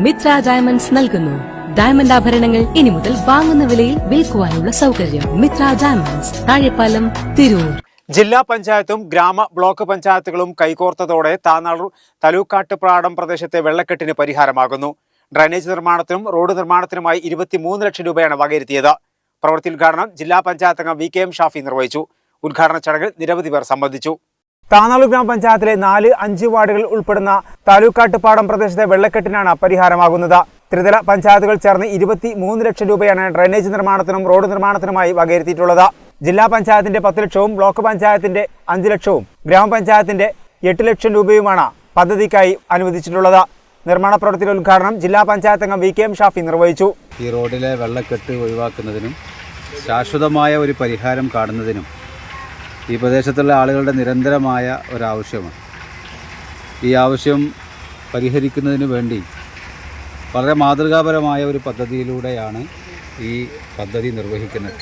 Mitra diamonds നൽകുന്നു. Diamond ആഭരണങ്ങൾ ഇനി മുതൽ വാങ്ങുന്ന വിലയിൽ വിൽക്കുവാനുള്ള സൗകര്യം. മിത്ര ഡയമണ്ട്സ്, താഴെപ്പാലം, തിരൂർ. ജില്ലാ പഞ്ചായത്തും ഗ്രാമ ബ്ലോക്ക് പഞ്ചായത്തുകളും കൈകോർത്തതോടെ താനാളൂർ തലൂക്കാട്ടുപാടം പ്രദേശത്തെ വെള്ളക്കെട്ടിന് പരിഹാരമാകുന്നു. ഡ്രൈനേജ് നിർമ്മാണത്തിനും റോഡ് നിർമ്മാണത്തിനുമായി 23 ലക്ഷം രൂപയാണ് വകയിരുത്തിയത്. പ്രവൃത്തി ഉദ്ഘാടനം ജില്ലാ പഞ്ചായത്ത് അംഗം VKM ഷാഫി നിർവഹിച്ചു. ഉദ്ഘാടന ചടങ്ങിൽ നിരവധി പേർ സംബന്ധിച്ചു. താനാളൂർ ഗ്രാമപഞ്ചായത്തിലെ 4-5 വാർഡുകൾ ഉൾപ്പെടുന്ന താലൂക്കാട്ടുപാടം പ്രദേശത്തെ വെള്ളക്കെട്ടിനാണ് പരിഹാരമാകുന്നത്. ത്രിതല പഞ്ചായത്തുകൾ ചേർന്ന് 23 ലക്ഷം രൂപയാണ് ഡ്രൈനേജ് നിർമ്മാണത്തിനും റോഡ് നിർമ്മാണത്തിനുമായി വകയിരുത്തിയിട്ടുള്ളത്. ജില്ലാ പഞ്ചായത്തിന്റെ 10 ലക്ഷവും ബ്ലോക്ക് പഞ്ചായത്തിന്റെ 5 ലക്ഷവും ഗ്രാമപഞ്ചായത്തിന്റെ 8 ലക്ഷം രൂപയുമാണ് പദ്ധതിക്കായി അനുവദിച്ചിട്ടുള്ളത്. നിർമ്മാണ പ്രവൃത്തിയുടെ ഉദ്ഘാടനം ജില്ലാ പഞ്ചായത്ത് അംഗം VKM ഷാഫി നിർവഹിച്ചു. ഈ റോഡിലെ വെള്ളക്കെട്ട് ഒഴിവാക്കുന്നതിനും ശാശ്വതമായ ഒരു പരിഹാരം കാണുന്നതിനും ഈ പ്രദേശത്തുള്ള ആളുകളുടെ നിരന്തരമായ ഒരാവശ്യമാണ്. ഈ ആവശ്യം പരിഹരിക്കുന്നതിന് വേണ്ടി വളരെ മാതൃകാപരമായ ഒരു പദ്ധതിയിലൂടെയാണ് ഈ പദ്ധതി നിർവഹിക്കുന്നത്.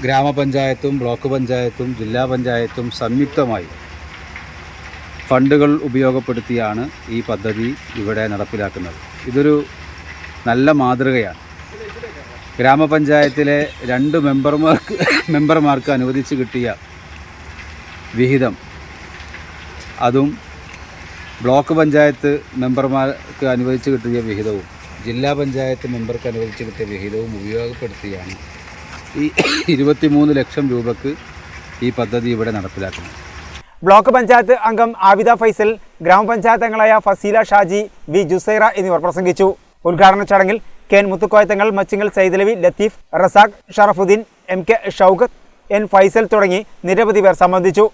ഗ്രാമപഞ്ചായത്തും ബ്ലോക്ക് പഞ്ചായത്തും ജില്ലാ പഞ്ചായത്തും സംയുക്തമായി ഫണ്ടുകൾ ഉപയോഗപ്പെടുത്തിയാണ് ഈ പദ്ധതി ഇവിടെ നടപ്പിലാക്കുന്നത്. ഇതൊരു നല്ല മാതൃകയാണ്. ഗ്രാമപഞ്ചായത്തിലെ 2 മെമ്പർമാർക്ക് അനുവദിച്ച് കിട്ടിയ വിഹിതം, അതും ബ്ലോക്ക് പഞ്ചായത്ത് മെമ്പർമാർക്ക് അനുവദിച്ച് കിട്ടിയ വിഹിതവും ജില്ലാ പഞ്ചായത്ത് മെമ്പർക്ക് അനുവദിച്ച് കിട്ടിയ വിഹിതവും ഉപയോഗപ്പെടുത്തിയാണ് ഈ 23 ലക്ഷം രൂപക്ക് ഈ പദ്ധതി ഇവിടെ നടപ്പിലാക്കുന്നത്. ബ്ലോക്ക് പഞ്ചായത്ത് അംഗം ആവിദ ഫൈസൽ, ഗ്രാമപഞ്ചായത്ത് അംഗങ്ങളായ ഫസീല ഷാജി, വി ജുസൈറ എന്നിവർ പ്രസംഗിച്ചു. ഉദ്ഘാടന ചടങ്ങിൽ KN മുത്തുക്കോയത്തങ്ങൾ, Machingal Saidalavi, Latheef, Razak, Sharafuddin, MK Shoukath, N Faisal തുടങ്ങി നിരവധി പേർ സംബന്ധിച്ചു.